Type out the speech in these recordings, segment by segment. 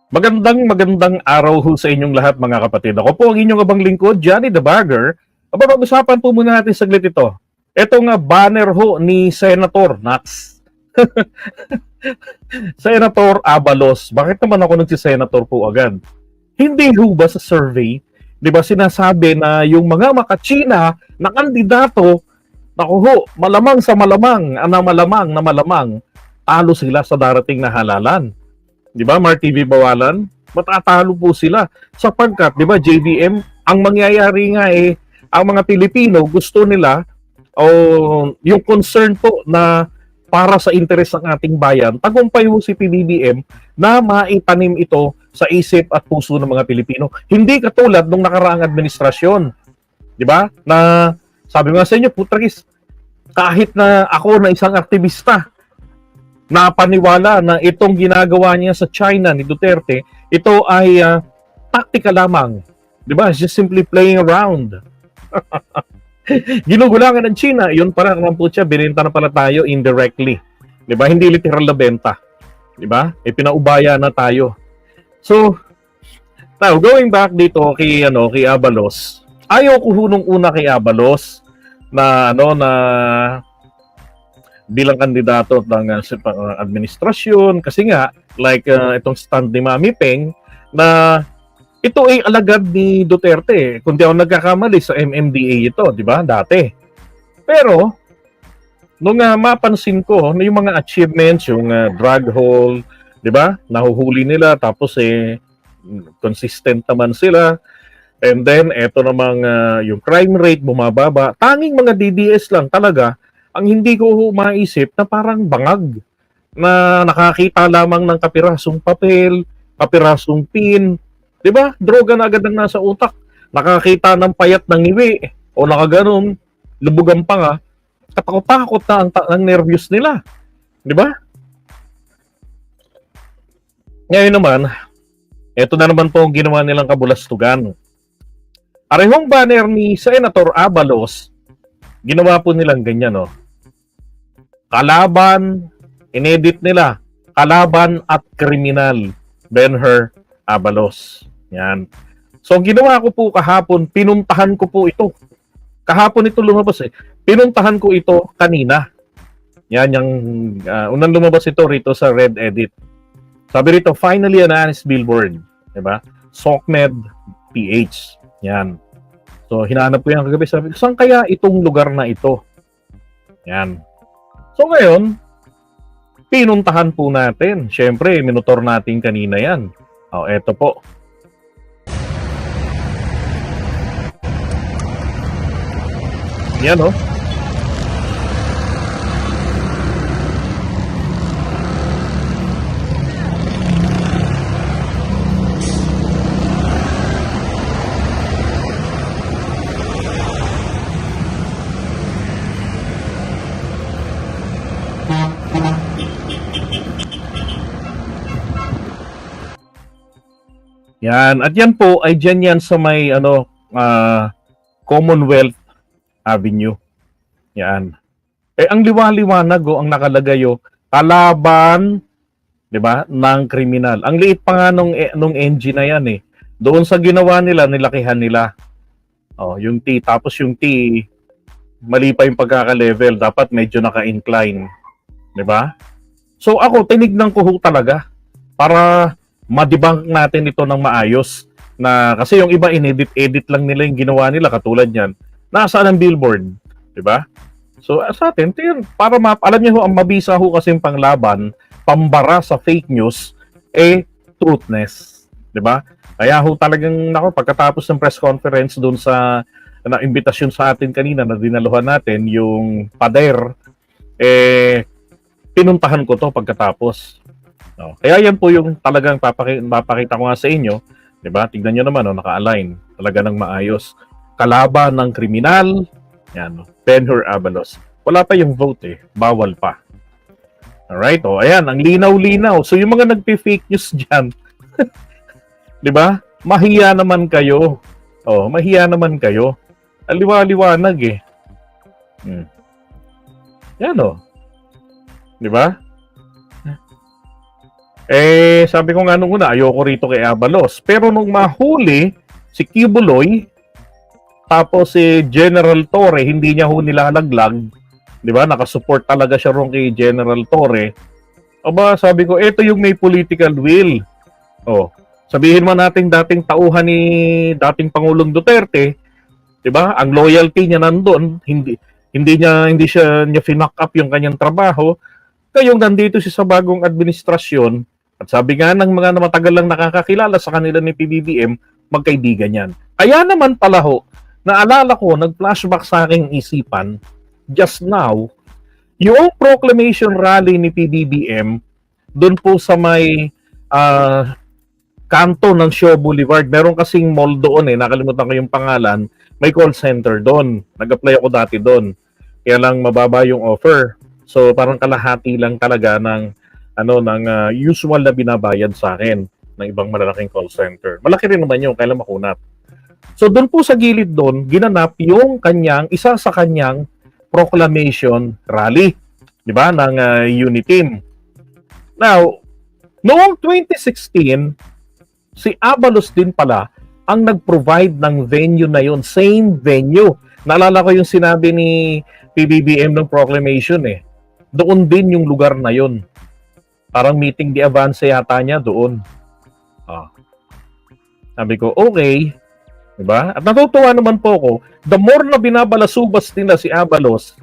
Magandang araw ho sa inyong lahat mga kapatid. Ako po ang inyong abang lingkod, Johnny the Bagger. Pag-usapan po muna natin saglit ito. Ito nga banner ho ni Senator Nax. Senator Abalos. Bakit naman ako nagsi-senator po agad? Hindi ho ba sa survey, di ba sinasabi na yung mga makachina na kandidato, naku ho, malamang sa malamang, na malamang, talo sila sa darating na halalan. Di ba, Mar TV Bawalan? Matatalo po sila. Sapagkat, di ba, JBM, ang mangyayari nga ang mga Pilipino gusto nila o yung concern po na para sa interes ng ating bayan, tagumpay mo si PBBM na maitanim ito sa isip at puso ng mga Pilipino. Hindi katulad nung nakaraang administrasyon. Di ba? Na sabi nga sa inyo, Putrakis, kahit na ako na isang aktivista, napaniwala na itong ginagawa niya sa China ni Duterte, ito ay taktika lamang. Di ba? Just simply playing around. Ginugulangan ng China, yun pala naman po siya, binenta na pala tayo indirectly. Di ba? Hindi literal na benta. Di ba? Pinaubaya na tayo. So, now, going back dito kay Abalos, ayaw ko hunong una kay Abalos na bilang kandidato ng administrasyon kasi nga like itong stand ni Mami Peng na ito ay alagad ni Duterte, kung di ako nagkakamali sa MMDA ito, di ba, dati. Pero nung mapansin ko na yung mga achievements, yung drug haul, di ba, nahuhuli nila tapos consistent naman sila, and then eto namang yung crime rate bumababa, tanging mga DDS lang talaga ang hindi ko maisip na parang bangag na nakakita lamang ng kapirasong papel, kapirasong pin, 'di ba? Droga na agad ang nasa utak. Nakakita ng payat ng ngiwi o nakaganon, lubugan pa nga, katakot-takot na ang nervyos nila. 'Di ba? Ngayon naman, ito na naman po ang ginawa nilang kabulastugan. Arehong banner ni Senator Abalos, ginawa po nilang ganyan, no? Kalaban, inedit nila, kalaban at kriminal, Ben-Hur Abalos. Yan. So, ginawa ko po kahapon, pinuntahan ko po ito. Kahapon ito lumabas Pinuntahan ko ito kanina. Yan, yung unang lumabas ito rito sa Red Edit. Sabi rito, finally an honest billboard. Diba? SOCMED PH. Yan. So, hinahanap ko yan kagabi. Sabi ko, saan kaya itong lugar na ito? Yan. So ngayon, pinuntahan po natin. Siyempre, minutor natin kanina yan. O, eto po. Yan, o. Yan. At yan po ay dyan yan sa may Commonwealth Avenue. Yan. Ang liwa-liwanag ang nakalagay kalaban, 'di ba, ng kriminal. Ang liit pa nga nung engine na yan Doon sa ginawa nila, nilakihan nila. Oh, yung T, tapos yung T mali pa yung pagkaka-level, dapat medyo naka-incline. 'Di ba? So ako tinignan ko talaga para ma-debunk natin ito ng maayos na kasi yung iba inedit lang nila yung ginawa nila katulad niyan. Nasaan ang billboard, 'di ba? So sa atin, para alam niyo ang mabisa kasi yung panglaban, pambara sa fake news truthness, 'di ba? Kaya talagang pagkatapos ng press conference doon sa imbitasyon sa atin kanina na dinaluhan natin yung pader pinuntahan ko to pagkatapos. No. Kaya yan po yung talagang papakita ko nga sa inyo, 'di ba? Tingnan niyo naman naka-align, talaga ng maayos. Kalaban ng kriminal, yan, Ben-Hur Abalos. Wala pa yung vote bawal pa. Alright, ayan, ang linaw-linaw. So yung mga nagpi-fake news diyan, 'di ba? Mahiya naman kayo. Mahiya naman kayo. Aliwa-liwanag Yan 'di ba? Sabi ko nga nung una, ayoko rito kay Abalos. Pero nung mahuli, si Kibuloy, tapos si General Torre, hindi niya ho nilalaglag. Di ba? Nakasupport talaga siya ron kay General Torre. Aba, sabi ko, ito yung may political will. Oh, sabihin man natin dating tauhan ni dating Pangulong Duterte, 'di ba? Ang loyalty niya nandoon, hindi niya finock up yung kanyang trabaho. Kayong nandito siya sa bagong administrasyon, at sabi nga ng mga matagal lang nakakakilala sa kanila ni PBBM, magkaibigan yan. Kaya naman pala ho, naalala ko, nag-flashback sa aking isipan, just now, yung proclamation rally ni PBBM, doon po sa may kanto ng Shaw Boulevard, meron kasing mall doon nakalimutan ko yung pangalan, may call center doon. Nag-apply ako dati doon. Kaya lang mababa yung offer. So parang kalahati lang talaga ng usual na binabayad sa akin ng ibang malalaking call center. Malaki rin naman yun, kailan makunat. So doon po sa gilid doon, ginanap yung isa sa kanyang proclamation rally, di ba, ng Uniteam. Now, noong 2016, si Abalos din pala ang nag-provide ng venue na yun, same venue. Naalala ko yung sinabi ni PBBM ng proclamation Doon din yung lugar na yun. Parang meeting di avance yata niya doon. Sabi ko, okay. Diba? At natutuwa naman po ako, the more na binabalasubas nila si Abalos,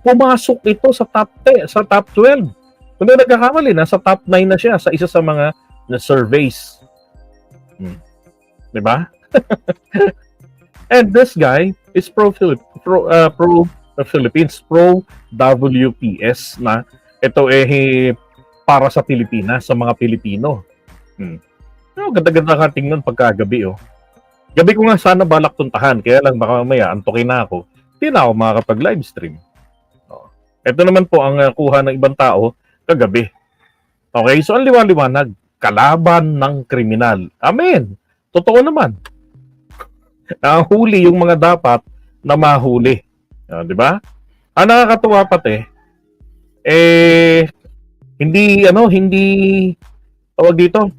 pumasok ito sa top 10, sa top 12. Kung na nagkakamali, nasa top 9 na siya sa isa sa mga surveys. Diba? And this guy is pro-Philippines, pro-WPS na ito para sa Pilipinas, sa mga Pilipino. Ganda-ganda ka tingnan pagkagabi Gabi ko nga sana balak tuntahan, kaya lang baka mamaya antukin na ako. Hindi na ako makakapag-livestream. Ito naman po ang kuha ng ibang tao kagabi. Okay, so ang liwanag, kalaban ng kriminal. Amen. Totoo naman. Huli yung mga dapat na mahuli. Di ba? Ang nakakatuwa pati, hindi tawag dito,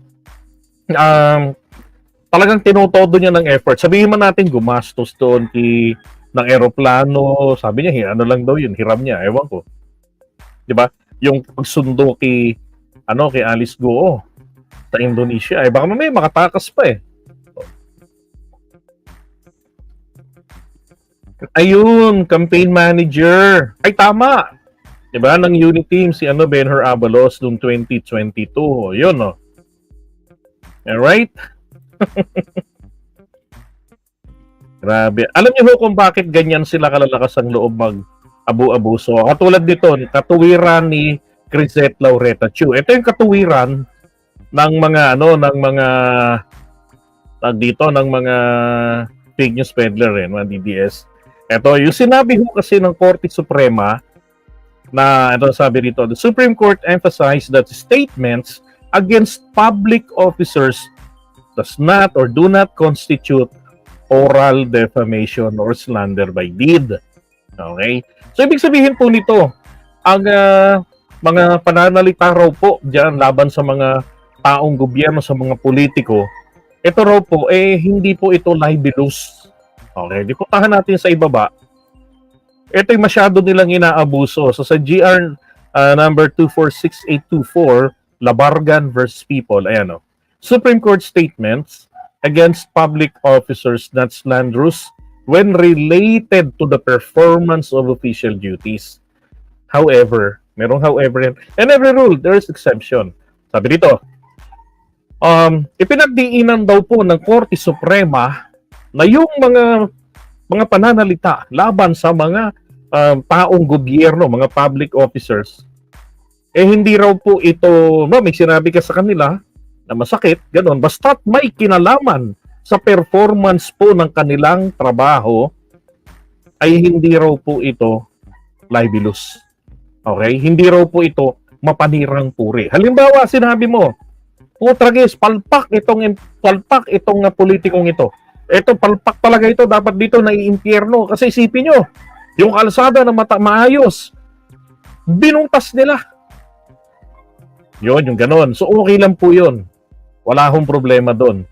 talagang tinutodo niya ng effort. Sabihin man natin gumastos doon ng eroplano, sabi niya lang daw yun, hiram niya, ewan ko. 'Di ba? Yung pagsundo kay Alice Goo sa Indonesia, baka mamaya makatakas pa Ayun, campaign manager. Ay tama. 'Di ba? Ng Uniteam si Benhur Abalos noong 2022. Yun Alright? Grabe. Alam niyo kung bakit ganyan sila kalalakas ang loob mag-abu-abuso? Katulad nito, katuwiran ni Crisette Laureta Chu. Ito yung katuwiran ng mga mga fake news peddler mga DDS. Ito, yung sinabi kasi ng Korte Suprema na ito sabi rito, the Supreme Court emphasized that statements against public officers does not or do not constitute oral defamation or slander by deed. Okay? So, ibig sabihin po nito, ang mga pananalita raw po diyan laban sa mga taong gobyerno, sa mga politiko, ito raw po, hindi po ito libelous. Okay? Di puntahan natin sa ibaba. Ito yung masyado nilang inaabuso. So, sa GR number 246824, Labargan versus People, ayan Supreme Court statements against public officers not slanderous when related to the performance of official duties. However, merong however and every rule, there is exception. Sabi dito, ipinagdiinan daw po ng Korte Suprema na yung mga pananalita laban sa mga taong gobyerno, mga public officers, hindi raw po ito, may sinabi ka sa kanila na masakit, gano'n. Basta't may kinalaman sa performance po ng kanilang trabaho, ay hindi raw po ito libelous. Okay? Hindi raw po ito mapanirang puri. Halimbawa, sinabi mo, putragis, palpak itong politikong ito. Ito, palpak talaga ito. Dapat dito naiimpyerno. Kasi isipin nyo, yung kalsada na maayos, binuntas nila. Yun, yung ganon. So, okay lang po yun. Wala akong problema doon.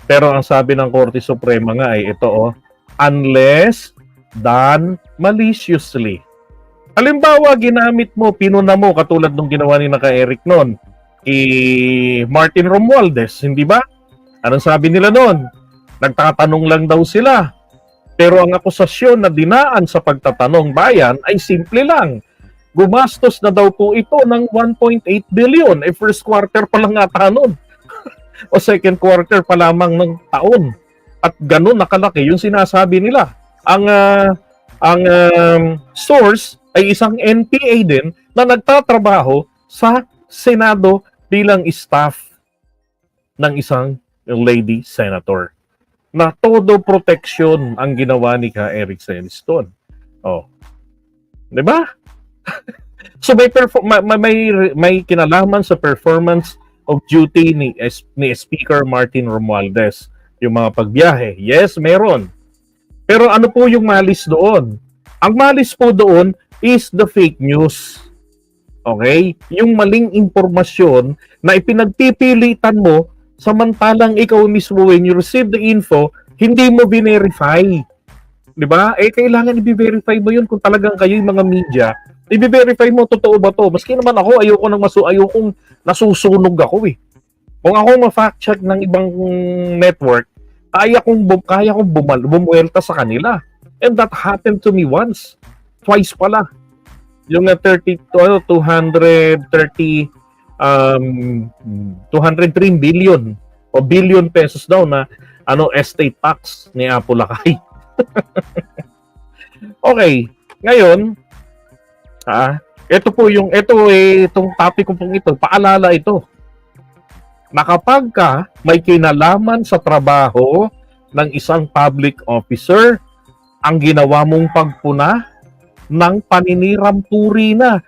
Pero ang sabi ng Korte Suprema nga ay ito, unless done maliciously. Halimbawa, ginamit mo, pinuna mo, katulad nung ginawa ni Naka Eric noon, Martin Romualdez, hindi ba? Anong sabi nila noon? Nagtatanong lang daw sila. Pero ang akusasyon na dinaan sa pagtatanong bayan ay simple lang. Gumastos na daw po ito ng 1.8 billion. First quarter pa lang ata noon. O second quarter pa lamang ng taon. At ganun nakalaki yung sinasabi nila. Ang source ay isang NPA din na nagtatrabaho sa Senado bilang staff ng isang lady senator. Na todo protection ang ginawa ni Ka Eric Celeston. Oh. 'Di ba? So may kinalaman sa performance of duty ni Speaker Martin Romualdez. Yung mga pagbiyahe. Yes, meron. Pero ano po yung malis doon? Ang malis po doon is the fake news. Okay? Yung maling impormasyon na ipinagpipilitan mo samantalang ikaw mismo when you receive the info, hindi mo binerify. 'Di ba? Kailangan i-verify mo 'yun kung talagang kayo yung mga media. I-verify mo totoo ba 'to? Maski naman ako, ayokong nasusunog ako eh. Kung ako ma-fact check ng ibang network, kaya kong bumuelta sa kanila. And that happened to me once. Twice pala. Yung 203 billion o billion pesos daw na estate tax ni Apo Lakay. Okay, ngayon itong topic ko pong ito, paalala ito. Na kapag ka may kinalaman sa trabaho ng isang public officer, ang ginawa mong pagpuna ng paninirang puri na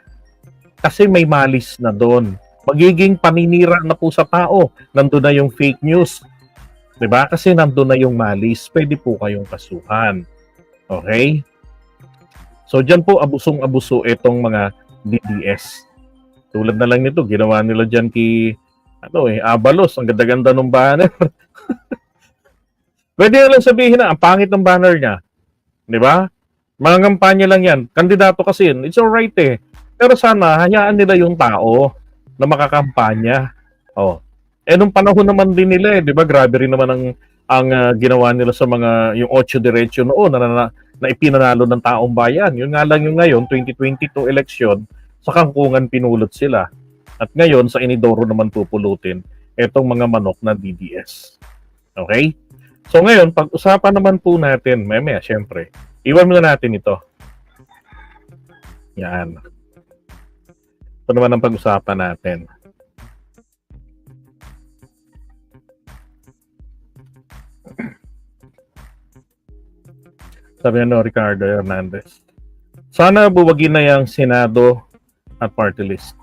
kasi may malis na doon. Magiging paninira na po sa tao. Nandun na yung fake news. 'Di ba? Kasi nandun na yung malis. Pwede po kayong kasuhan. Okay? So, dyan po abusong-abuso itong mga DDS. Tulad na lang nito, ginawa nila dyan Abalos. Ang ganda-ganda ng banner. Pwede na lang sabihin na, ang pangit ng banner niya. 'Di ba? Mga kampanya lang yan. Kandidato kasi yun. It's alright eh. Pero sana, hayaan nila yung tao na makakampanya. Nung panahon naman din nila di ba? Grabe rin naman ang ginawa nila sa mga, yung 8 Diretso noon na ipinanalo ng taong bayan. Yun nga lang yung ngayon, 2022 election, sa kangkungan pinulot sila. At ngayon, sa Inidoro naman pupulutin itong mga manok na DDS. Okay? So ngayon, pag-usapan naman po natin, maya syempre, iwan muna natin ito. Yan. Ito naman ang pag-usapan natin. Sabi na Ricardo Hernandez. Sana buwagin na yung Senado at party list.